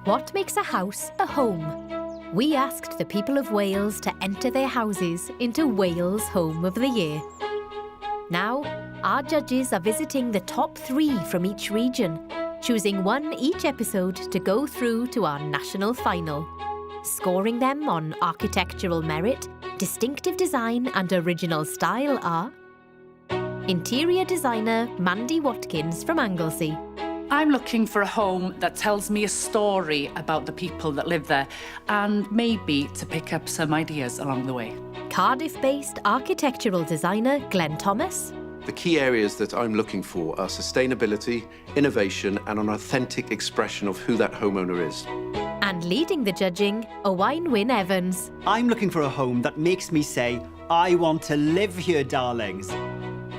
What makes a house a home? We asked the people of Wales to enter their houses into Wales Home of the Year. Now, our judges are visiting the top 3 from each region, choosing one each episode to go through to our national final. Scoring them on architectural merit, distinctive design and original style are interior designer Mandy Watkins from Anglesey. I'm looking for a home that tells me a story about the people that live there and maybe to pick up some ideas along the way. Cardiff-based architectural designer Glenn Thomas. The key areas that I'm looking for are sustainability, innovation and an authentic expression of who that homeowner is. And leading the judging, Owain Wyn Evans. I'm looking for a home that makes me say, I want to live here, darlings.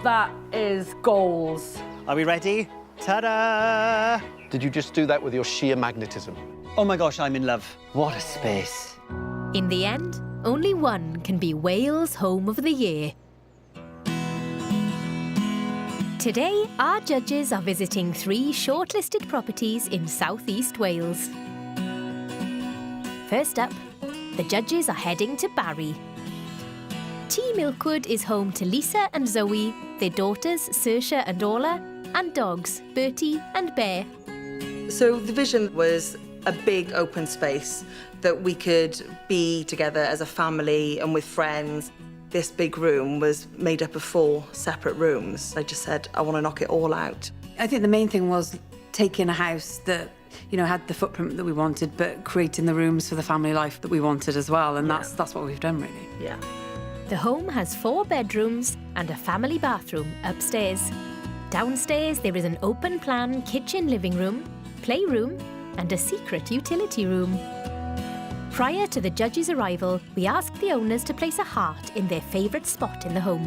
That is goals. Are we ready? Ta-da! Did you just do that with your sheer magnetism? Oh my gosh, I'm in love. What a space. In the end, only one can be Wales Home of the Year. Today, our judges are visiting 3 shortlisted properties in South East Wales. First up, the judges are heading to Barry. T Milkwood is home to Lisa and Zoe, their daughters Saoirse and Orla, and dogs Bertie and Bear. So the vision was a big open space that we could be together as a family and with friends. This big room was made up of 4 separate rooms. I just said, I want to knock it all out. I think the main thing was taking a house that, you know, had the footprint that we wanted, but creating the rooms for the family life that we wanted as well, and that's what we've done, really. Yeah. The home has 4 bedrooms and a family bathroom upstairs. Downstairs, there is an open-plan kitchen living room, playroom, and a secret utility room. Prior to the judges' arrival, we asked the owners to place a heart in their favourite spot in the home.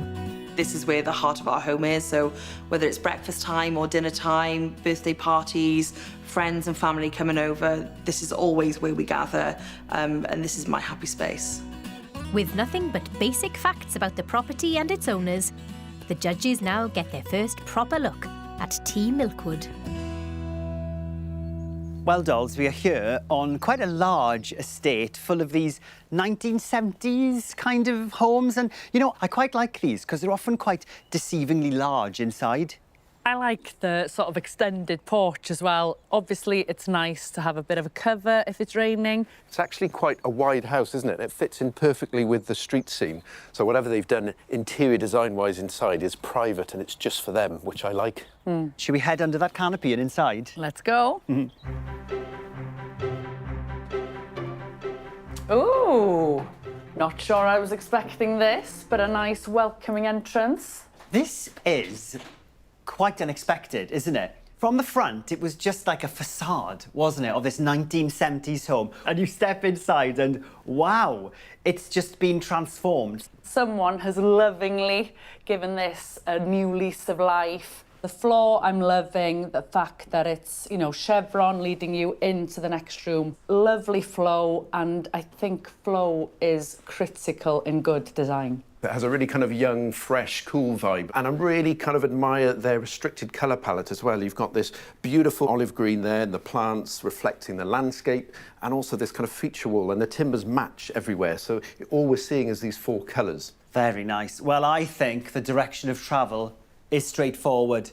This is where the heart of our home is, so whether it's breakfast time or dinner time, birthday parties, friends and family coming over, this is always where we gather, and this is my happy space. With nothing but basic facts about the property and its owners, the judges now get their first proper look at T Milkwood. Well, dolls, we are here on quite a large estate full of these 1970s kind of homes. And, you know, I quite like these because they're often quite deceivingly large inside. I like the sort of extended porch as well. Obviously, it's nice to have a bit of a cover if it's raining. It's actually quite a wide house, isn't it? It fits in perfectly with the street scene. So whatever they've done interior design-wise inside is private and it's just for them, which I like. Should we head under that canopy and inside? Let's go. Ooh, not sure I was expecting this, but a nice welcoming entrance. This is quite unexpected, isn't it? From the front, it was just like a facade, wasn't it, of this 1970s home. And you step inside and, wow, it's just been transformed. Someone has lovingly given this a new lease of life. The floor, I'm loving the fact that it's, you know, chevron leading you into the next room. Lovely flow, and I think flow is critical in good design. It has a really kind of young, fresh, cool vibe. And I really kind of admire their restricted colour palette as well. You've got this beautiful olive green there, and the plants reflecting the landscape, and also this kind of feature wall, and the timbers match everywhere. So all we're seeing is these 4 colours. Very nice. Well, I think the direction of travel is straightforward.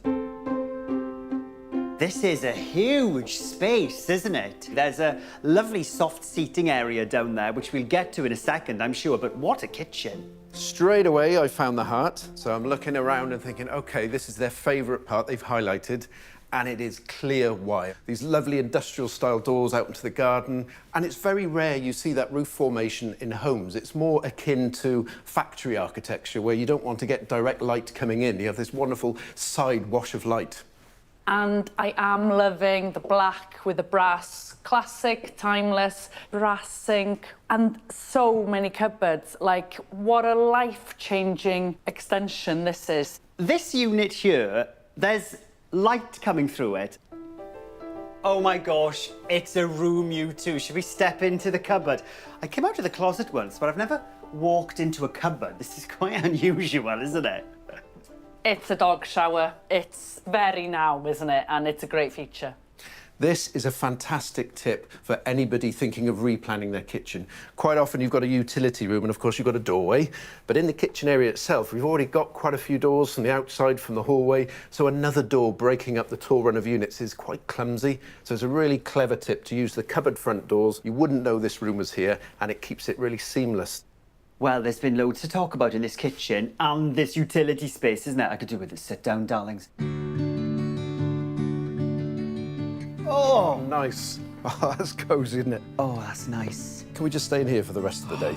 This is a huge space, isn't it? There's a lovely soft seating area down there, which we'll get to in a second, I'm sure, but what a kitchen. Straight away, I found the heart. So I'm looking around and thinking, OK, this is their favourite part they've highlighted, and it is clear wire. These lovely industrial-style doors out into the garden, and it's very rare you see that roof formation in homes. It's more akin to factory architecture, where you don't want to get direct light coming in. You have this wonderful side wash of light. And I am loving the black with the brass, classic, timeless, brass sink, and so many cupboards. Like, what a life-changing extension this is. This unit here, there's light coming through it. Oh my gosh, it's a room, you two. Should we step into the cupboard? I came out of the closet once, but I've never walked into a cupboard. This is quite unusual, isn't it? It's a dog shower. It's very now, isn't it? And it's a great feature. This is a fantastic tip for anybody thinking of replanning their kitchen. Quite often you've got a utility room and of course you've got a doorway, but in the kitchen area itself we've already got quite a few doors from the outside, from the hallway, so another door breaking up the tall run of units is quite clumsy. So it's a really clever tip to use the cupboard front doors. You wouldn't know this room was here and it keeps it really seamless. Well, there's been loads to talk about in this kitchen and this utility space, isn't it? I could do with a sit down, darlings. Oh, nice. Oh, that's cosy, isn't it? Oh, that's nice. Can we just stay in here for the rest of the day?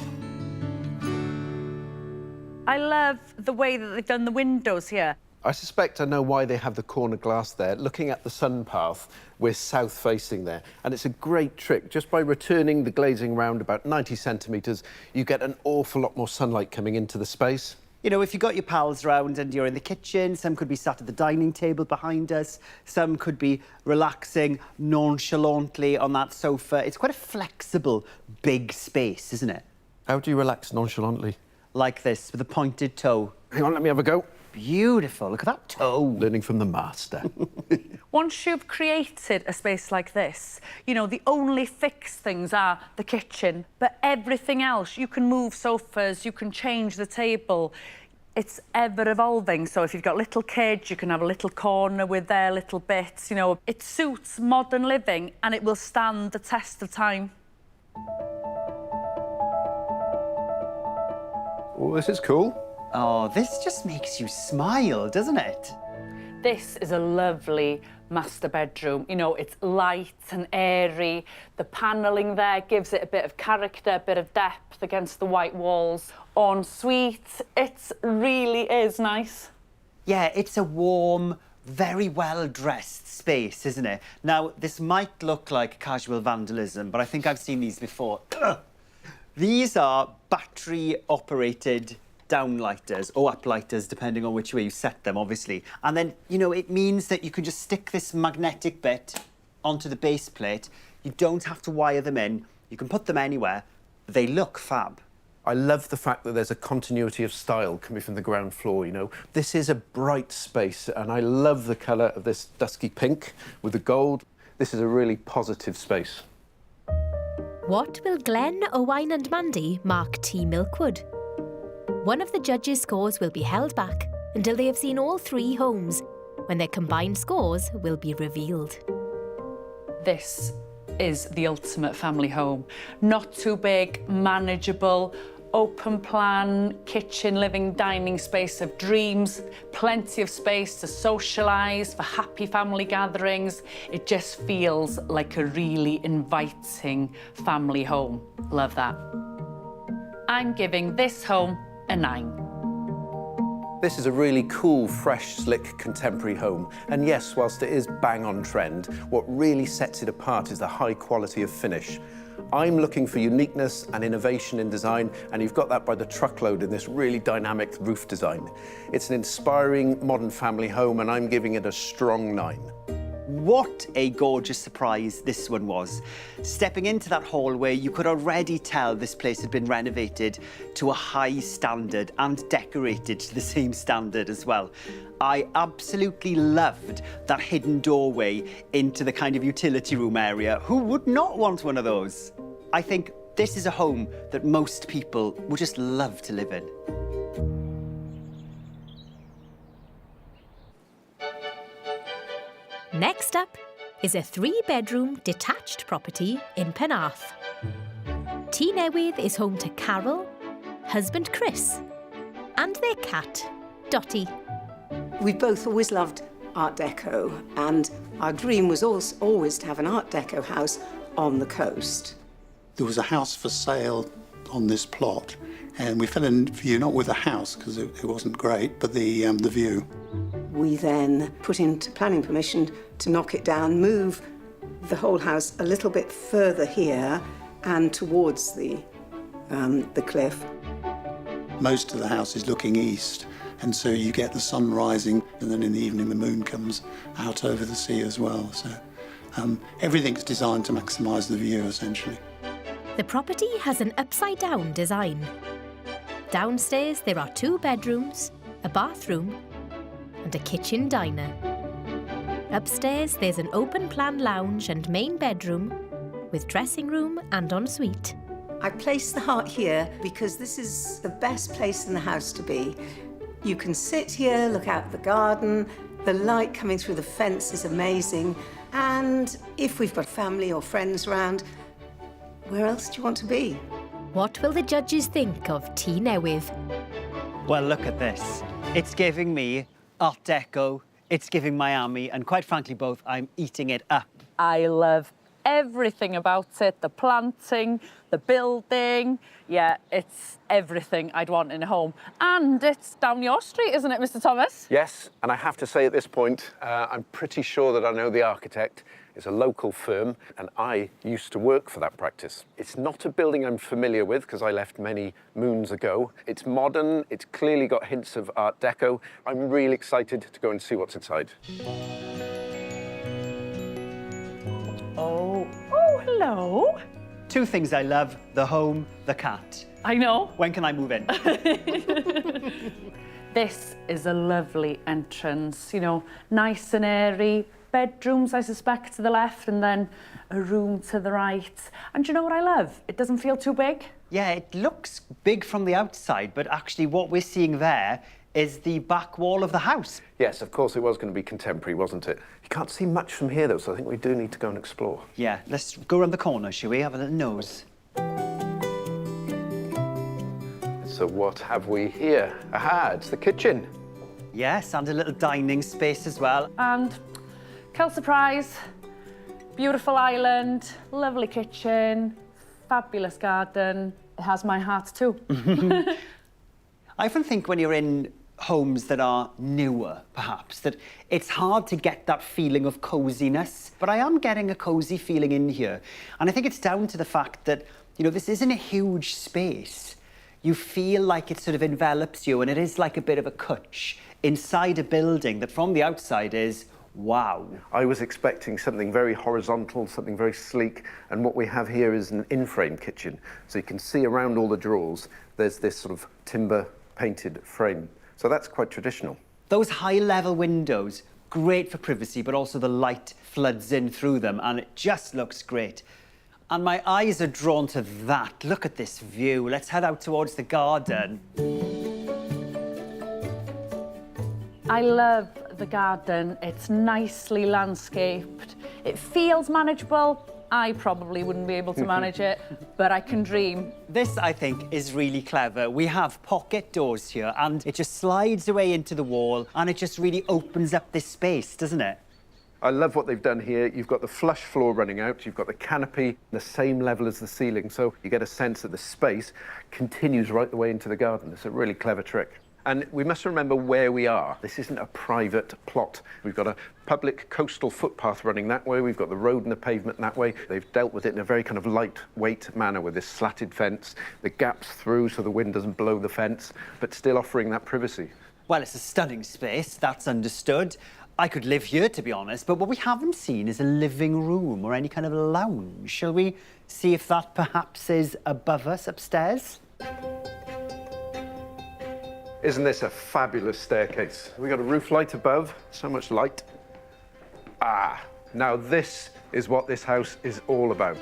I love the way that they've done the windows here. I suspect I know why they have the corner glass there. Looking at the sun path, we're south facing there. And it's a great trick. Just by returning the glazing round about 90 centimetres, you get an awful lot more sunlight coming into the space. You know, if you've got your pals round and you're in the kitchen, some could be sat at the dining table behind us, some could be relaxing nonchalantly on that sofa. It's quite a flexible, big space, isn't it? How do you relax nonchalantly? Like this, with a pointed toe. Hang on, let me have a go. Beautiful. Look at that toe. Learning from the master. Once you've created a space like this, you know, the only fixed things are the kitchen, but everything else, you can move sofas, you can change the table. It's ever evolving. So if you've got little kids, you can have a little corner with their little bits, you know. It suits modern living and it will stand the test of time. Oh, this is cool. Oh, this just makes you smile, doesn't it? This is a lovely master bedroom. You know, it's light and airy. The panelling there gives it a bit of character, a bit of depth against the white walls. Ensuite, it really is nice. Yeah, it's a warm, very well-dressed space, isn't it? Now, this might look like casual vandalism, but I think I've seen these before. Ugh. These are battery-operated downlighters or uplighters, depending on which way you set them, obviously. And then, you know, it means that you can just stick this magnetic bit onto the base plate. You don't have to wire them in. You can put them anywhere. They look fab. I love the fact that there's a continuity of style coming from the ground floor, you know. This is a bright space, and I love the colour of this dusky pink with the gold. This is a really positive space. What will Glenn, Owain and Mandy mark T. Milkwood? One of the judges' scores will be held back until they have seen all 3 homes, when their combined scores will be revealed. This is the ultimate family home. Not too big, manageable, open plan, kitchen, living, dining space of dreams, plenty of space to socialise, for happy family gatherings. It just feels like a really inviting family home. Love that. I'm giving this home a 9. This is a really cool, fresh, slick, contemporary home. And yes, whilst it is bang on trend, what really sets it apart is the high quality of finish. I'm looking for uniqueness and innovation in design, and you've got that by the truckload in this really dynamic roof design. It's an inspiring modern family home, and I'm giving it a strong 9. What a gorgeous surprise this one was. Stepping into that hallway, you could already tell this place had been renovated to a high standard and decorated to the same standard as well. I absolutely loved that hidden doorway into the kind of utility room area. Who would not want one of those? I think this is a home that most people would just love to live in. Next up is a 3-bedroom detached property in Penarth. T. Newydd is home to Carol, husband Chris, and their cat, Dottie. We've both always loved Art Deco, and our dream was always to have an Art Deco house on the coast. There was a house for sale on this plot, and we fell in view not with the house, because it wasn't great, but the view. We then put into planning permission to knock it down, move the whole house a little bit further here and towards the cliff. Most of the house is looking east, and so you get the sun rising, and then in the evening the moon comes out over the sea as well. So everything's designed to maximise the view, essentially. The property has an upside-down design. Downstairs there are 2 bedrooms, a bathroom and a kitchen diner. Upstairs, there's an open-plan lounge and main bedroom with dressing room and ensuite. I placed the heart here because this is the best place in the house to be. You can sit here, look out the garden, the light coming through the fence is amazing, and if we've got family or friends around, where else do you want to be? What will the judges think of Tŷ Newydd? Well, look at this. It's giving me Art Deco, it's giving Miami, and quite frankly, both, I'm eating it up. I love everything about it, the planting, the building. Yeah, it's everything I'd want in a home. And it's down your street, isn't it, Mr. Thomas? Yes, and I have to say at this point, I'm pretty sure that I know the architect. It's a local firm, and I used to work for that practice. It's not a building I'm familiar with, because I left many moons ago. It's modern, it's clearly got hints of Art Deco. I'm really excited to go and see what's inside. Oh, hello. Two things I love, the home, the cat. I know. When can I move in? This is a lovely entrance, you know, nice and airy. Bedrooms, I suspect, to the left, and then a room to the right. And do you know what I love? It doesn't feel too big. Yeah, it looks big from the outside, but actually what we're seeing there is the back wall of the house. Yes, of course, it was going to be contemporary, wasn't it? You can't see much from here, though, so I think we do need to go and explore. Yeah, let's go around the corner, shall we? Have a little nose. So what have we here? Aha, it's the kitchen. Yes, and a little dining space as well. And Kel surprise, beautiful island, lovely kitchen, fabulous garden. It has my heart too. I often think when you're in homes that are newer, perhaps, that it's hard to get that feeling of coziness. But I am getting a cozy feeling in here. And I think it's down to the fact that, you know, this isn't a huge space. You feel like it sort of envelops you, and it is like a bit of a cwtch inside a building that from the outside is wow. I was expecting something very horizontal, something very sleek, and what we have here is an in-frame kitchen. So you can see around all the drawers, there's this sort of timber painted frame. So that's quite traditional. Those high-level windows, great for privacy, but also the light floods in through them, and it just looks great. And my eyes are drawn to that. Look at this view. Let's head out towards the garden. I love the garden. It's nicely landscaped. It feels manageable. I probably wouldn't be able to manage it, but I can dream. This, I think, is really clever. We have pocket doors here, and it just slides away into the wall, and it just really opens up this space, doesn't it? I love what they've done here. You've got the flush floor running out, you've got the canopy, the same level as the ceiling, so you get a sense that the space continues right the way into the garden. It's a really clever trick. And we must remember where we are. This isn't a private plot. We've got a public coastal footpath running that way. We've got the road and the pavement that way. They've dealt with it in a very kind of lightweight manner with this slatted fence, the gaps through so the wind doesn't blow the fence, but still offering that privacy. Well, it's a stunning space, that's understood. I could live here, to be honest, but what we haven't seen is a living room or any kind of lounge. Shall we see if that perhaps is above us upstairs? Isn't this a fabulous staircase? We've got a roof light above, so much light. Ah, now this is what this house is all about.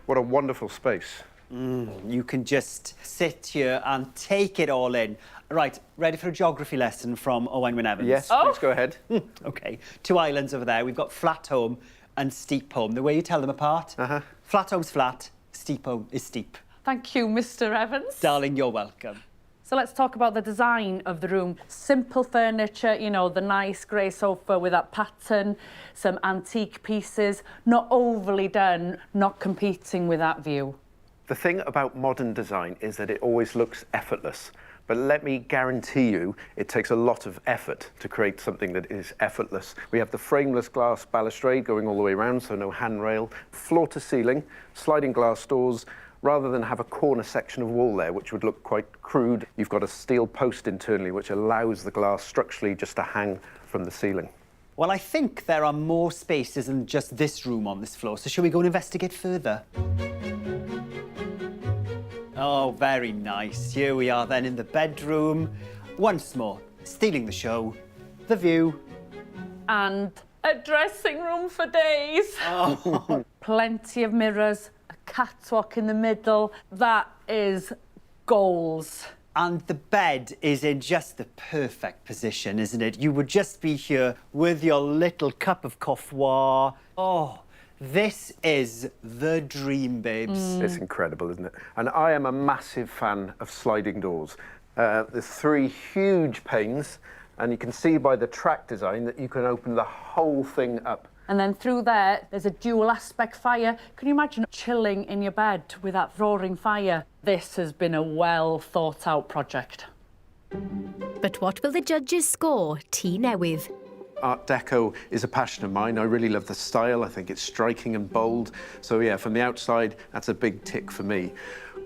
What a wonderful space. You can just sit here and take it all in. Right, ready for a geography lesson from Owain Wyn Evans? Yes, please go ahead. OK, two islands over there. We've got flat home and steep home. The way you tell them apart, flat home's flat, steep home is steep. Thank you, Mr. Evans. Darling, you're welcome. So let's talk about the design of the room. Simple furniture, you know, the nice grey sofa with that pattern, some antique pieces, not overly done, not competing with that view. The thing about modern design is that it always looks effortless. But let me guarantee you, it takes a lot of effort to create something that is effortless. We have the frameless glass balustrade going all the way around, so no handrail, floor to ceiling, sliding glass doors, rather than have a corner section of wall there, which would look quite crude. You've got a steel post internally, which allows the glass structurally just to hang from the ceiling. Well, I think there are more spaces than just this room on this floor, so shall we go and investigate further? Oh, very nice. Here we are then in the bedroom. Once more, stealing the show, the view. And a dressing room for days. Oh. Plenty of mirrors, a catwalk in the middle. That is goals. And the bed is in just the perfect position, isn't it? You would just be here with your little cup of coffee. Oh, this is the dream, babes. It's incredible, isn't it? And I am a massive fan of sliding doors. There's 3 huge panes, and you can see by the track design that you can open the whole thing up. And then through there's a dual aspect fire. Can you imagine chilling in your bed with that roaring fire? This has been a well thought out project. But what will the judges score T Newydd? Art Deco is a passion of mine. I really love the style. I think it's striking and bold. So yeah, from the outside, that's a big tick for me.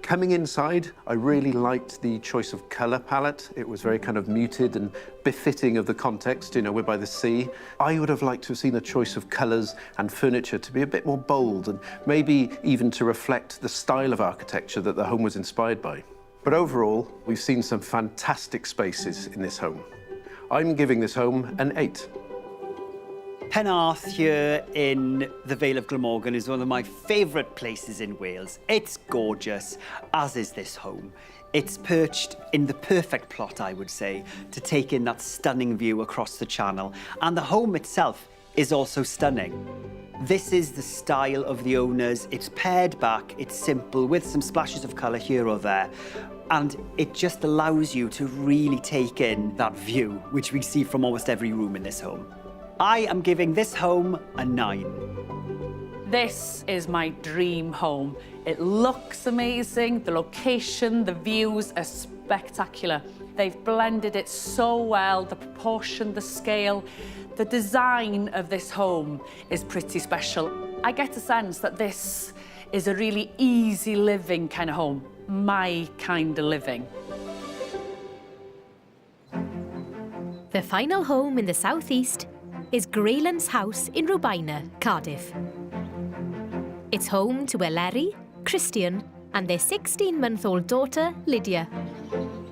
Coming inside, I really liked the choice of colour palette. It was very kind of muted and befitting of the context. You know, we're by the sea. I would have liked to have seen a choice of colours and furniture to be a bit more bold and maybe even to reflect the style of architecture that the home was inspired by. But overall, we've seen some fantastic spaces in this home. I'm giving this home an 8. Penarth here in the Vale of Glamorgan is one of my favourite places in Wales. It's gorgeous, as is this home. It's perched in the perfect plot, I would say, to take in that stunning view across the channel. And the home itself is also stunning. This is the style of the owners. It's pared back, it's simple, with some splashes of colour here or there. And it just allows you to really take in that view, which we see from almost every room in this home. I am giving this home a 9. This is my dream home. It looks amazing. The location, the views are spectacular. They've blended it so well, the proportion, the scale. The design of this home is pretty special. I get a sense that this is a really easy living kind of home, my kind of living. The final home in the southeast is Greylands House in Rwbaina, Cardiff. It's home to Eleri, Christian, and their 16-month-old daughter, Lydia.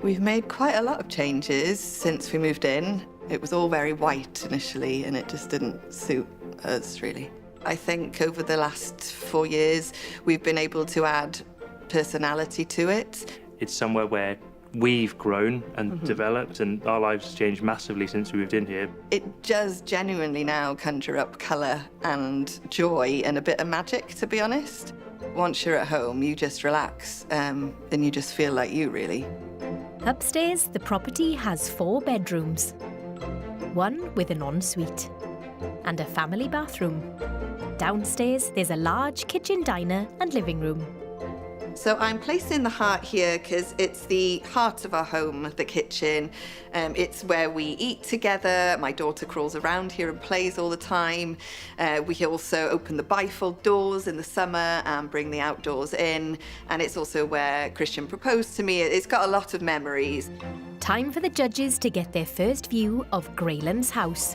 We've made quite a lot of changes since we moved in. It was all very white initially, and it just didn't suit us, really. I think over the last 4 years, we've been able to add personality to it. It's somewhere where we've grown and developed, and our lives have changed massively since we moved in here. It does genuinely now conjure up colour and joy and a bit of magic, to be honest. Once you're at home, you just relax and you just feel like you, really. Upstairs, the property has 4 bedrooms. One with an ensuite and a family bathroom. Downstairs, there's a large kitchen diner and living room. So I'm placing the heart here because it's the heart of our home, the kitchen. It's where we eat together. My daughter crawls around here and plays all the time. We also open the bifold doors in the summer and bring the outdoors in. And it's also where Christian proposed to me. It's got a lot of memories. Time for the judges to get their first view of Greylands House.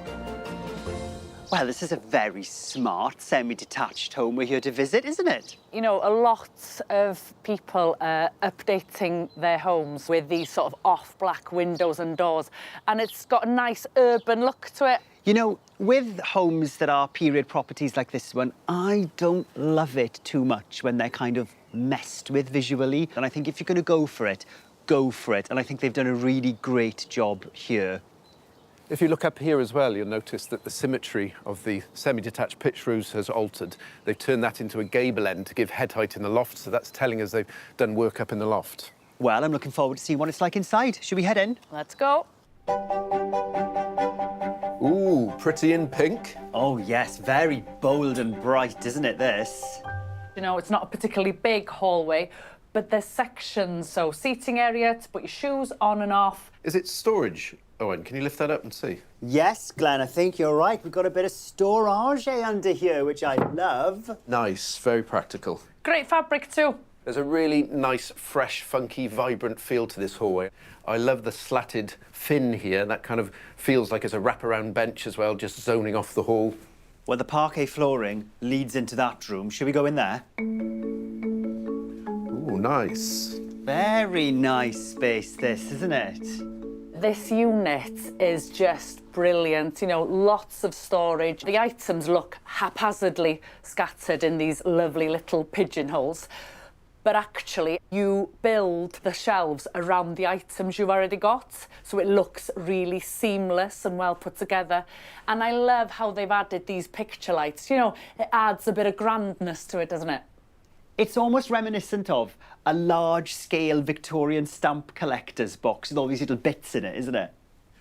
Well, this is a very smart, semi-detached home we're here to visit, isn't it? You know, a lot of people are updating their homes with these sort of off-black windows and doors, and it's got a nice urban look to it. You know, with homes that are period properties like this one, I don't love it too much when they're kind of messed with visually. And I think if you're going to go for it, go for it. And I think they've done a really great job here. If you look up here as well, you'll notice that the symmetry of the semi-detached pitch roofs has altered. They've turned that into a gable end to give head height in the loft, so that's telling us they've done work up in the loft. Well, I'm looking forward to seeing what it's like inside. Should we head in? Let's go. Ooh, pretty in pink. Oh, yes, very bold and bright, isn't it, this? You know, it's not a particularly big hallway, but there's sections, so seating area to put your shoes on and off. Is it storage? Owen, can you lift that up and see? Yes, Glenn, I think you're right. We've got a bit of storage under here, which I love. Nice, very practical. Great fabric too. There's a really nice, fresh, funky, vibrant feel to this hallway. I love the slatted fin here. That kind of feels like it's a wraparound bench as well, just zoning off the hall. Well, the parquet flooring leads into that room. Should we go in there? Ooh, nice. Very nice space, this, isn't it? This unit is just brilliant, you know, lots of storage. The items look haphazardly scattered in these lovely little pigeonholes. But actually, you build the shelves around the items you've already got, so it looks really seamless and well put together. And I love how they've added these picture lights. You know, it adds a bit of grandness to it, doesn't it? It's almost reminiscent of a large-scale Victorian stamp collector's box with all these little bits in it, isn't it?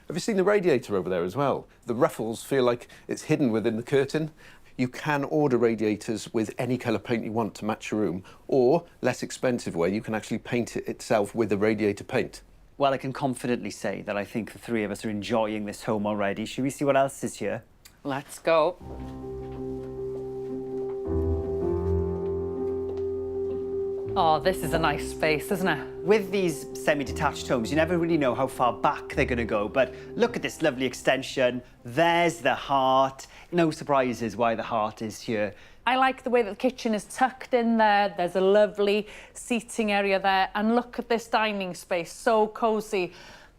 Have you seen the radiator over there as well? The ruffles feel like it's hidden within the curtain. You can order radiators with any colour paint you want to match your room, or, less expensive way, you can actually paint it itself with the radiator paint. Well, I can confidently say that I think the three of us are enjoying this home already. Should we see what else is here? Let's go. Oh, this is a nice space, isn't it? With these semi-detached homes, you never really know how far back they're going to go, but look at this lovely extension. There's the heart. No surprises why the heart is here. I like the way that the kitchen is tucked in there. There's a lovely seating area there. And look at this dining space, so cosy,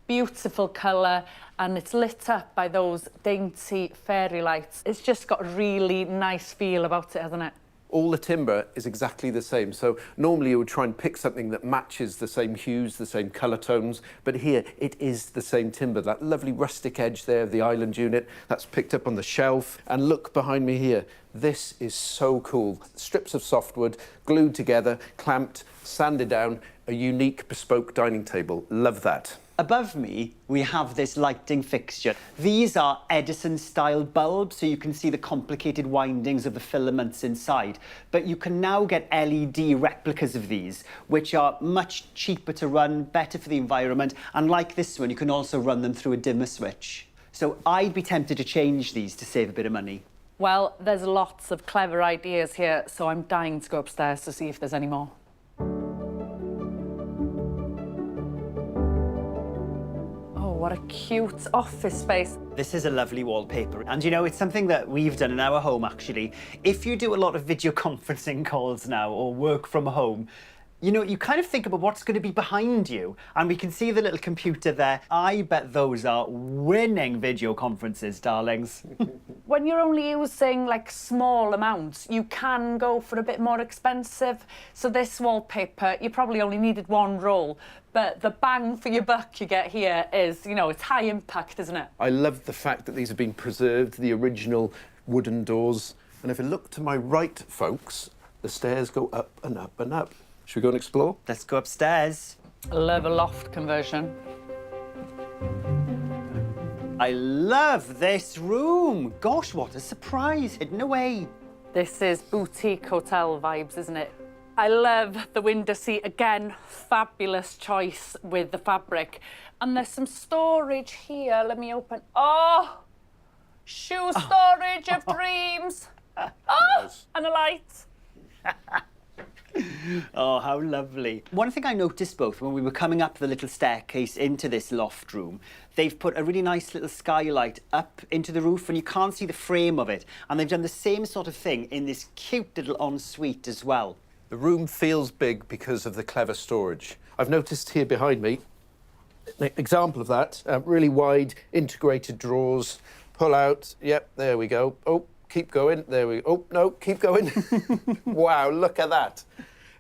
beautiful colour, and it's lit up by those dainty fairy lights. It's just got a really nice feel about it, hasn't it? All the timber is exactly the same. So normally you would try and pick something that matches the same hues, the same colour tones, but here it is the same timber. That lovely rustic edge there of the island unit, that's picked up on the shelf. And look behind me here. This is so cool. Strips of softwood glued together, clamped, sanded down, a unique bespoke dining table. Love that. Above me, we have this lighting fixture. These are Edison-style bulbs, so you can see the complicated windings of the filaments inside. But you can now get LED replicas of these, which are much cheaper to run, better for the environment, and like this one, you can also run them through a dimmer switch. So I'd be tempted to change these to save a bit of money. Well, there's lots of clever ideas here, so I'm dying to go upstairs to see if there's any more. What a cute office space. This is a lovely wallpaper. And you know, it's something that we've done in our home, actually. If you do a lot of video conferencing calls now or work from home, you know, you kind of think about what's going to be behind you. And we can see the little computer there. I bet those are winning video conferences, darlings. When you're only using like small amounts, you can go for a bit more expensive. So this wallpaper, you probably only needed one roll. But the bang for your buck you get here is, you know, it's high impact, isn't it? I love the fact that these have been preserved, the original wooden doors. And if I look to my right, folks, the stairs go up and up and up. Should we go and explore? Let's go upstairs. I love a loft conversion. I love this room. Gosh, what a surprise, hidden away. This is boutique hotel vibes, isn't it? I love the window seat. Again, fabulous choice with the fabric. And there's some storage here. Let me open. Oh, shoe storage of dreams. Oh, and a light. Oh, how lovely. One thing I noticed both when we were coming up the little staircase into this loft room, they've put a really nice little skylight up into the roof and you can't see the frame of it. And they've done the same sort of thing in this cute little ensuite as well. The room feels big because of the clever storage. I've noticed here behind me, an example of that, really wide integrated drawers, pull out, yep, there we go. Oh, keep going, there we go. Oh, no, keep going. Wow, look at that.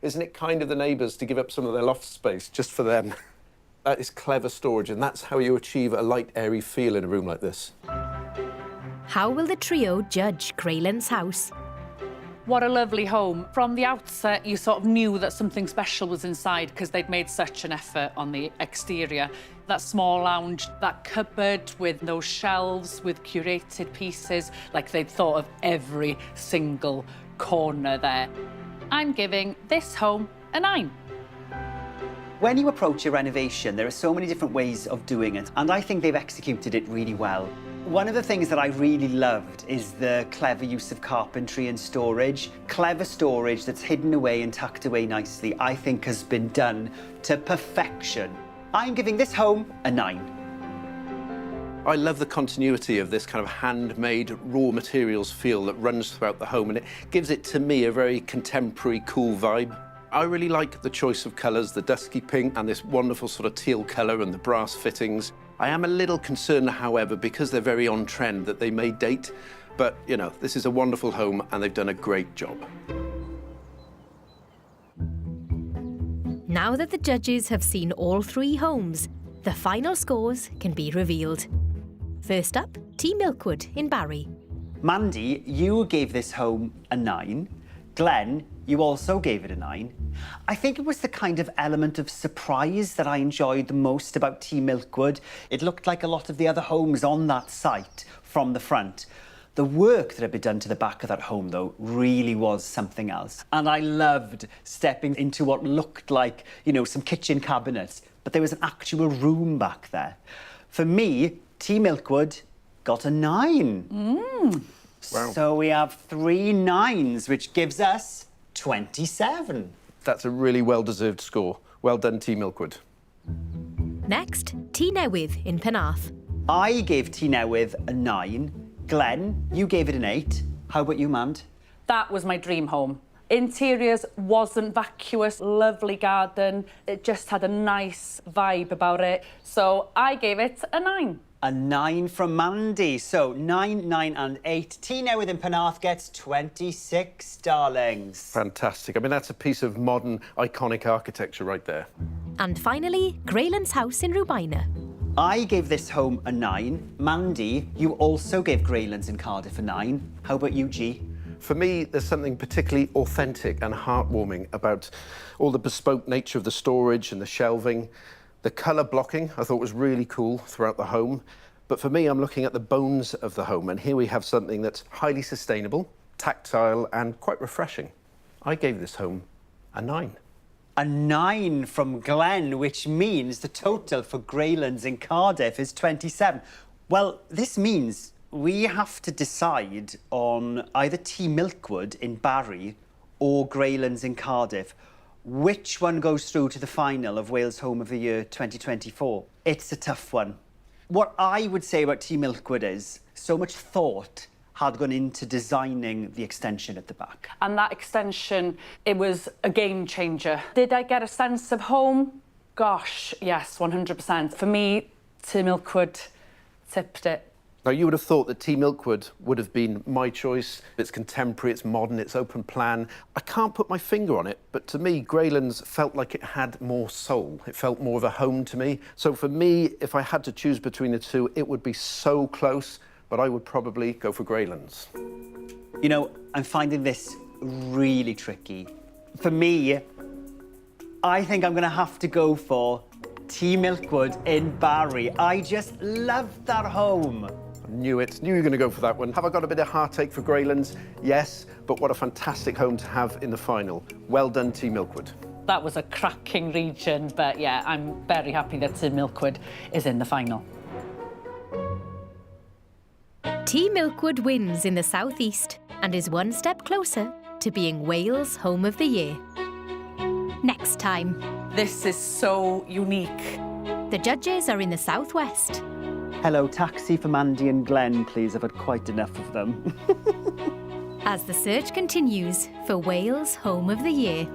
Isn't it kind of the neighbours to give up some of their loft space just for them? That is clever storage, and that's how you achieve a light, airy feel in a room like this. How will the trio judge Craylan's house? What a lovely home. From the outset, you sort of knew that something special was inside because they'd made such an effort on the exterior. That small lounge, that cupboard with those shelves with curated pieces, like they'd thought of every single corner there. I'm giving this home a 9. When you approach a renovation, there are so many different ways of doing it, and I think they've executed it really well. One of the things that I really loved is the clever use of carpentry and storage. Clever storage that's hidden away and tucked away nicely, I think has been done to perfection. I'm giving this home a 9. I love the continuity of this kind of handmade raw materials feel that runs throughout the home, and it gives it, to me, a very contemporary, cool vibe. I really like the choice of colours, the dusky pink and this wonderful sort of teal colour and the brass fittings. I am a little concerned, however, because they're very on trend, that they may date. But, you know, this is a wonderful home and they've done a great job. Now that the judges have seen all 3 homes, the final scores can be revealed. First up, Team Milkwood in Barry. Mandy, you gave this home a 9. Glenn, you also gave it a 9. I think it was the kind of element of surprise that I enjoyed the most about Team Milkwood. It looked like a lot of the other homes on that site from the front. The work that had been done to the back of that home, though, really was something else. And I loved stepping into what looked like, you know, some kitchen cabinets, but there was an actual room back there. For me, Team Milkwood got a 9. Wow. So we have 3 9s, which gives us 27. That's a really well-deserved score. Well done, Team Milkwood. Next, T Newydd in Penarth. I gave T Newydd a 9. Glenn, you gave it an 8. How about you, Mand? That was my dream home. Interiors wasn't vacuous, lovely garden. It just had a nice vibe about it. So I gave it a 9. A 9 from Mandy. So 9, 9 and 8. T Newydd in Penarth gets 26, darlings. Fantastic. I mean, that's a piece of modern, iconic architecture right there. And finally, Greylands House in Rwbina. I gave this home a 9. Mandy, you also gave Greylands in Cardiff a 9. How about you, G? For me, there's something particularly authentic and heartwarming about all the bespoke nature of the storage and the shelving. The colour blocking, I thought, was really cool throughout the home. But for me, I'm looking at the bones of the home, and here we have something that's highly sustainable, tactile, and quite refreshing. I gave this home a 9. A 9 from Glenn, which means the total for Greylands in Cardiff is 27. Well, this means we have to decide on either Team Milkwood in Barry or Greylands in Cardiff. Which one goes through to the final of Wales Home of the Year 2024? It's a tough one. What I would say about Team Milkwood is so much thought had gone into designing the extension at the back. And that extension, it was a game changer. Did I get a sense of home? Gosh, yes, 100%. For me, Team Milkwood tipped it. Now, you would have thought that Team Milkwood would have been my choice. It's contemporary, it's modern, it's open plan. I can't put my finger on it, but to me, Greylands felt like it had more soul. It felt more of a home to me. So for me, if I had to choose between the two, it would be so close, but I would probably go for Greylands. You know, I'm finding this really tricky. For me, I think I'm going to have to go for Team Milkwood in Barry. I just loved that home. Knew you were going to go for that one. Have I got a bit of heartache for Greylands? Yes, but what a fantastic home to have in the final. Well done, Team Milkwood. That was a cracking region, but yeah, I'm very happy that Team Milkwood is in the final. Team Milkwood wins in the southeast and is one step closer to being Wales Home of the Year. Next time. This is so unique. The judges are in the southwest. Hello, taxi for Mandy and Glenn, please. I've had quite enough of them. As the search continues for Wales Home of the Year.